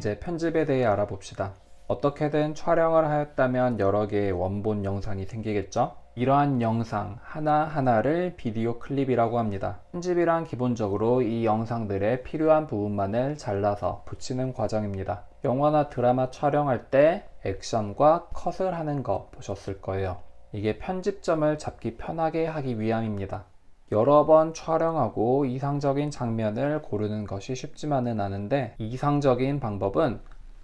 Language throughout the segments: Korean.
이제 편집에 대해 알아봅시다. 어떻게든 촬영을 하였다면 여러 개의 원본 영상이 생기겠죠? 이러한 영상 하나하나를 비디오 클립이라고 합니다. 편집이란 기본적으로 이 영상들의 필요한 부분만을 잘라서 붙이는 과정입니다. 영화나 드라마 촬영할 때 액션과 컷을 하는 거 보셨을 거예요. 이게 편집점을 잡기 편하게 하기 위함입니다. 여러 번 촬영하고 이상적인 장면을 고르는 것이 쉽지만은 않은데, 이상적인 방법은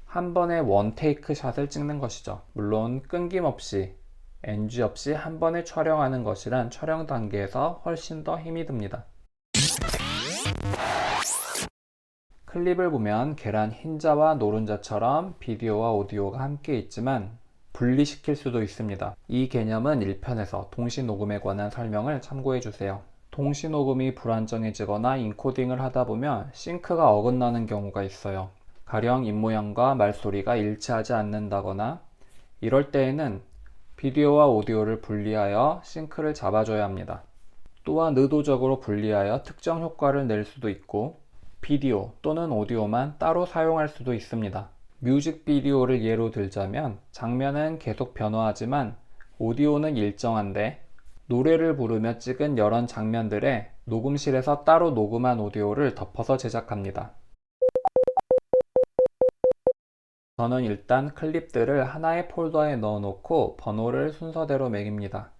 한 번에 원 테이크 샷을 찍는 것이죠. 물론 끊김없이 NG 없이 한 번에 촬영하는 것이란 촬영 단계에서 훨씬 더 힘이 듭니다. 클립을 보면 계란 흰자와 노른자처럼 비디오와 오디오가 함께 있지만 분리시킬 수도 있습니다. 이 개념은 1편에서 동시 녹음에 관한 설명을 참고해 주세요. 동시 녹음이 불안정해지거나 인코딩을 하다 보면 싱크가 어긋나는 경우가 있어요. 가령 입모양과 말소리가 일치하지 않는다거나, 이럴 때에는 비디오와 오디오를 분리하여 싱크를 잡아줘야 합니다. 또한 의도적으로 분리하여 특정 효과를 낼 수도 있고, 비디오 또는 오디오만 따로 사용할 수도 있습니다. 뮤직비디오를 예로 들자면 장면은 계속 변화하지만 오디오는 일정한데, 노래를 부르며 찍은 여러 장면들에 녹음실에서 따로 녹음한 오디오를 덮어서 제작합니다. 저는 일단 클립들을 하나의 폴더에 넣어 놓고 번호를 순서대로 매깁니다.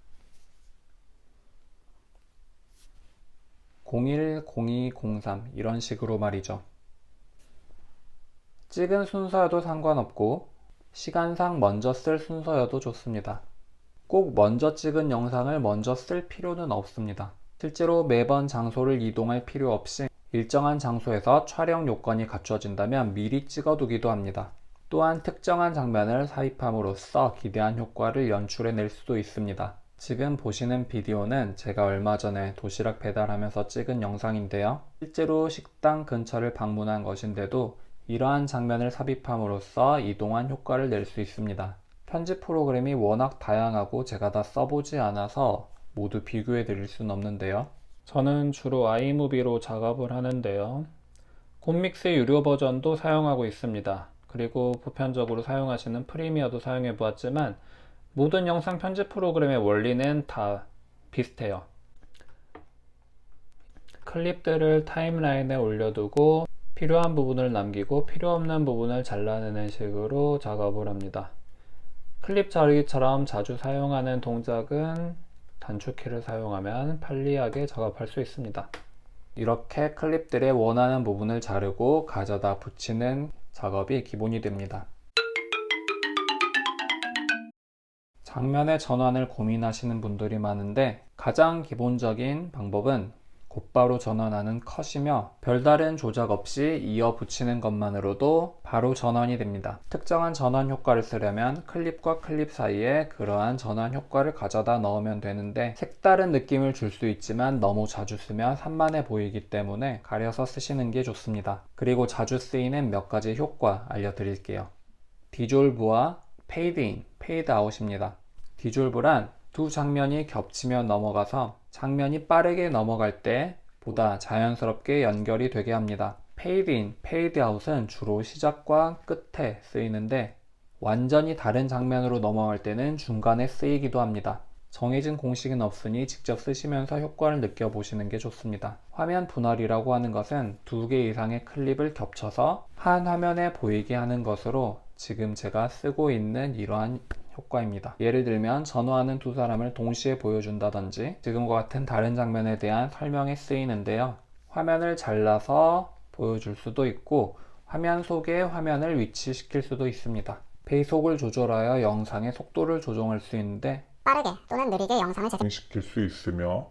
01, 02, 03 이런 식으로 말이죠. 찍은 순서여도 상관없고 시간상 먼저 쓸 순서여도 좋습니다. 꼭 먼저 찍은 영상을 먼저 쓸 필요는 없습니다. 실제로 매번 장소를 이동할 필요 없이 일정한 장소에서 촬영 요건이 갖춰진다면 미리 찍어두기도 합니다. 또한 특정한 장면을 삽입함으로써 기대한 효과를 연출해낼 수도 있습니다. 지금 보시는 비디오는 제가 얼마 전에 도시락 배달하면서 찍은 영상인데요. 실제로 식당 근처를 방문한 것인데도 이러한 장면을 삽입함으로써 이동한 효과를 낼 수 있습니다. 편집 프로그램이 워낙 다양하고 제가 다 써보지 않아서 모두 비교해 드릴 수는 없는데요. 저는 주로 아이무비로 작업을 하는데요. 콤믹스 유료 버전도 사용하고 있습니다. 그리고 보편적으로 사용하시는 프리미어도 사용해 보았지만 모든 영상 편집 프로그램의 원리는 다 비슷해요. 클립들을 타임라인에 올려두고 필요한 부분을 남기고 필요 없는 부분을 잘라내는 식으로 작업을 합니다. 클립 자르기처럼 자주 사용하는 동작은 단축키를 사용하면 편리하게 작업할 수 있습니다. 이렇게 클립들의 원하는 부분을 자르고 가져다 붙이는 작업이 기본이 됩니다. 장면의 전환을 고민하시는 분들이 많은데, 가장 기본적인 방법은 곧바로 전환하는 컷이며 별다른 조작 없이 이어 붙이는 것만으로도 바로 전환이 됩니다. 특정한 전환 효과를 쓰려면 클립과 클립 사이에 그러한 전환 효과를 가져다 넣으면 되는데, 색다른 느낌을 줄 수 있지만 너무 자주 쓰면 산만해 보이기 때문에 가려서 쓰시는 게 좋습니다. 그리고 자주 쓰이는 몇 가지 효과 알려드릴게요. 디졸브와 페이드 인, 페이드 아웃입니다. 디졸브란 두 장면이 겹치며 넘어가서 장면이 빠르게 넘어갈 때 보다 자연스럽게 연결이 되게 합니다. 페이드 인, 페이드 아웃은 주로 시작과 끝에 쓰이는데 완전히 다른 장면으로 넘어갈 때는 중간에 쓰이기도 합니다. 정해진 공식은 없으니 직접 쓰시면서 효과를 느껴보시는 게 좋습니다. 화면 분할이라고 하는 것은 두 개 이상의 클립을 겹쳐서 한 화면에 보이게 하는 것으로 지금 제가 쓰고 있는 이러한 효과입니다. 예를 들면 전화하는 두 사람을 동시에 보여준다든지 지금과 같은 다른 장면에 대한 설명에 쓰이는데요. 화면을 잘라서 보여줄 수도 있고 화면 속에 화면을 위치시킬 수도 있습니다. 배속을 조절하여 영상의 속도를 조정할 수 있는데 빠르게 또는 느리게 영상을 시킬 수 있으며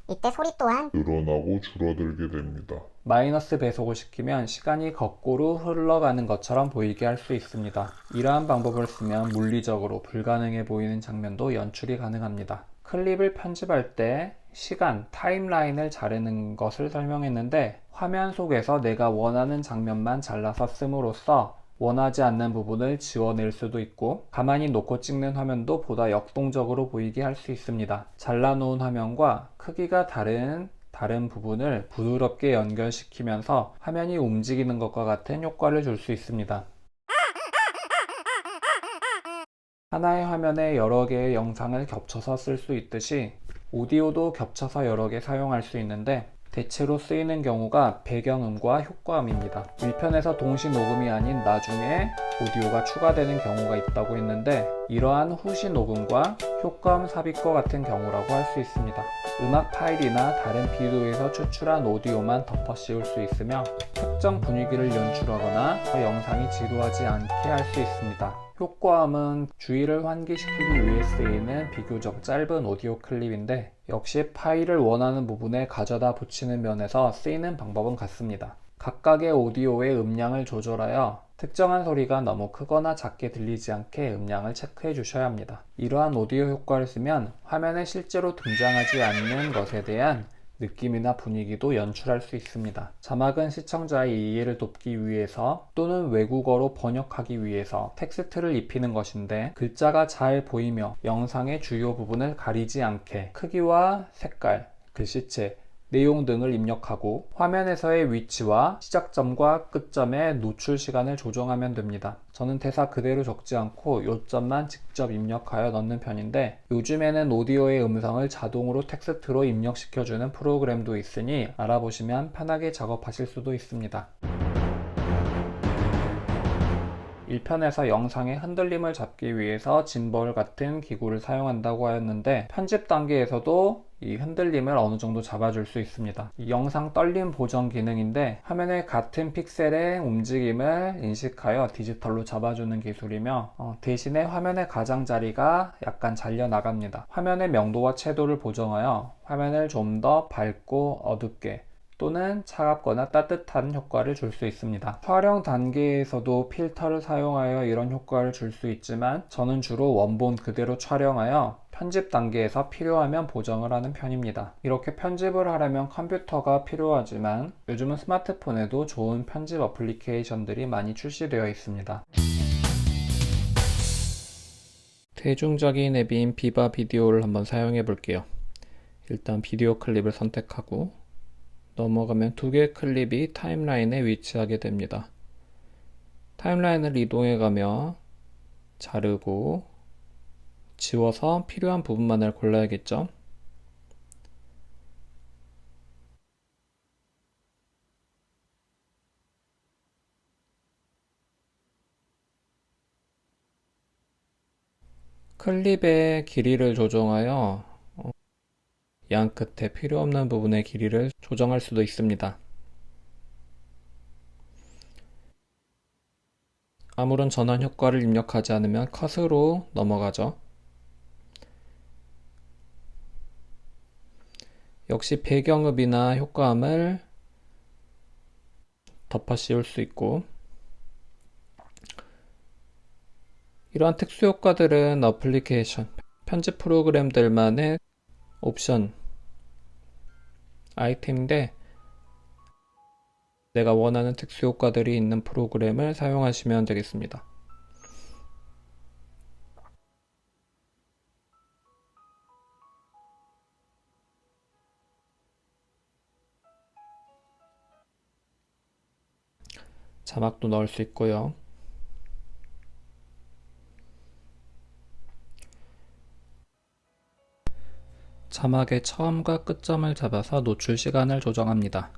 이때 소리 또한 늘어나고 줄어들게 됩니다. 마이너스 배속을 시키면 시간이 거꾸로 흘러가는 것처럼 보이게 할 수 있습니다. 이러한 방법을 쓰면 물리적으로 불가능해 보이는 장면도 연출이 가능합니다. 클립을 편집할 때 시간, 타임라인을 자르는 것을 설명했는데, 화면 속에서 내가 원하는 장면만 잘라서 씀으로써 원하지 않는 부분을 지워낼 수도 있고, 가만히 놓고 찍는 화면도 보다 역동적으로 보이게 할 수 있습니다. 잘라놓은 화면과 크기가 다른 다른 부분을 부드럽게 연결시키면서 화면이 움직이는 것과 같은 효과를 줄 수 있습니다. 하나의 화면에 여러 개의 영상을 겹쳐서 쓸 수 있듯이 오디오도 겹쳐서 여러 개 사용할 수 있는데 대체로 쓰이는 경우가 배경음과 효과음입니다. 1편에서 동시 녹음이 아닌 나중에 오디오가 추가되는 경우가 있다고 했는데 이러한 후시 녹음과 효과음 삽입과 같은 경우라고 할 수 있습니다. 음악 파일이나 다른 비디오에서 추출한 오디오만 덮어 씌울 수 있으며 특정 분위기를 연출하거나 영상이 지루하지 않게 할 수 있습니다. 효과음은 주의를 환기시키기 위해 쓰이는 비교적 짧은 오디오 클립인데 역시 파일을 원하는 부분에 가져다 붙이는 면에서 쓰이는 방법은 같습니다. 각각의 오디오의 음량을 조절하여 특정한 소리가 너무 크거나 작게 들리지 않게 음량을 체크해 주셔야 합니다. 이러한 오디오 효과를 쓰면 화면에 실제로 등장하지 않는 것에 대한 느낌이나 분위기도 연출할 수 있습니다. 자막은 시청자의 이해를 돕기 위해서 또는 외국어로 번역하기 위해서 텍스트를 입히는 것인데 글자가 잘 보이며 영상의 주요 부분을 가리지 않게 크기와 색깔, 글씨체, 내용 등을 입력하고 화면에서의 위치와 시작점과 끝점의 노출 시간을 조정하면 됩니다. 저는 대사 그대로 적지 않고 요점만 직접 입력하여 넣는 편인데 요즘에는 오디오의 음성을 자동으로 텍스트로 입력시켜주는 프로그램도 있으니 알아보시면 편하게 작업하실 수도 있습니다. 1편에서 영상의 흔들림을 잡기 위해서 짐벌 같은 기구를 사용한다고 하였는데 편집 단계에서도 이 흔들림을 어느 정도 잡아줄 수 있습니다. 이 영상 떨림 보정 기능인데 화면의 같은 픽셀의 움직임을 인식하여 디지털로 잡아주는 기술이며 대신에 화면의 가장자리가 약간 잘려 나갑니다. 화면의 명도와 채도를 보정하여 화면을 좀 더 밝고 어둡게 또는 차갑거나 따뜻한 효과를 줄 수 있습니다. 촬영 단계에서도 필터를 사용하여 이런 효과를 줄 수 있지만 저는 주로 원본 그대로 촬영하여 편집 단계에서 필요하면 보정을 하는 편입니다. 이렇게 편집을 하려면 컴퓨터가 필요하지만 요즘은 스마트폰에도 좋은 편집 어플리케이션들이 많이 출시되어 있습니다. 대중적인 앱인 비바 비디오를 한번 사용해 볼게요. 일단 비디오 클립을 선택하고 넘어가면 두 개의 클립이 타임라인에 위치하게 됩니다. 타임라인을 이동해 가며 자르고 지워서 필요한 부분만을 골라야겠죠. 클립의 길이를 조정하여 양 끝에 필요 없는 부분의 길이를 조정할 수도 있습니다. 아무런 전환 효과를 입력하지 않으면 컷으로 넘어가죠. 역시 배경음이나 효과음을 덮어 씌울 수 있고 이러한 특수 효과들은 어플리케이션, 편집 프로그램들만의 옵션 아이템인데 내가 원하는 특수 효과들이 있는 프로그램을 사용하시면 되겠습니다. 자막도 넣을 수 있고요. 자막의 처음과 끝점을 잡아서 노출 시간을 조정합니다.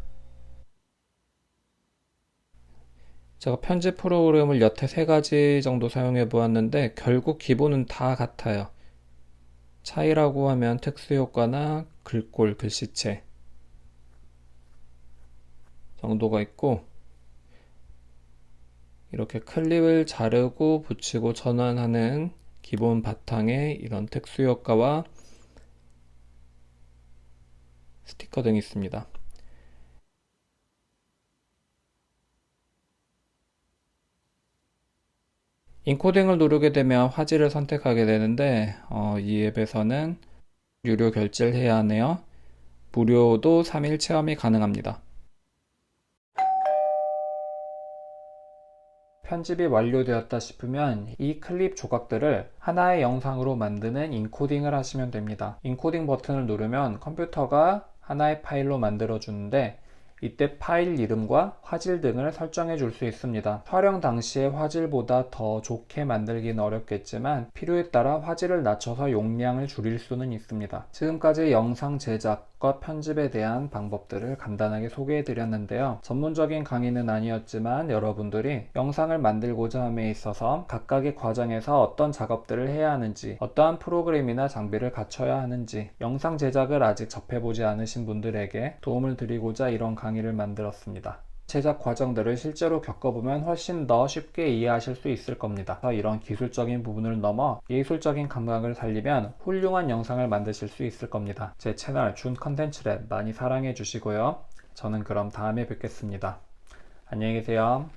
제가 편집 프로그램을 여태 3가지 정도 사용해 보았는데 결국 기본은 다 같아요. 차이라고 하면 특수효과나 글꼴, 글씨체 정도가 있고 이렇게 클립을 자르고 붙이고 전환하는 기본 바탕에 이런 특수효과와 스티커 등이 있습니다. 인코딩을 누르게 되면 화질을 선택하게 되는데 이 앱에서는 유료 결제를 해야 하네요. 무료도 3일 체험이 가능합니다. 편집이 완료되었다 싶으면 이 클립 조각들을 하나의 영상으로 만드는 인코딩을 하시면 됩니다. 인코딩 버튼을 누르면 컴퓨터가 하나의 파일로 만들어 주는데 이때 파일 이름과 화질 등을 설정해 줄 수 있습니다. 촬영 당시에 화질보다 더 좋게 만들긴 어렵겠지만 필요에 따라 화질을 낮춰서 용량을 줄일 수는 있습니다. 지금까지 영상 제작과 편집에 대한 방법들을 간단하게 소개해 드렸는데요. 전문적인 강의는 아니었지만 여러분들이 영상을 만들고자 함에 있어서 각각의 과정에서 어떤 작업들을 해야 하는지, 어떠한 프로그램이나 장비를 갖춰야 하는지, 영상 제작을 아직 접해보지 않으신 분들에게 도움을 드리고자 이런 강의를 만들었습니다. 제작 과정들을 실제로 겪어보면 훨씬 더 쉽게 이해하실 수 있을 겁니다. 이런 기술적인 부분을 넘어 예술적인 감각을 살리면 훌륭한 영상을 만드실 수 있을 겁니다. 제 채널 준 컨텐츠랩 많이 사랑해 주시고요. 저는 그럼 다음에 뵙겠습니다. 안녕히 계세요.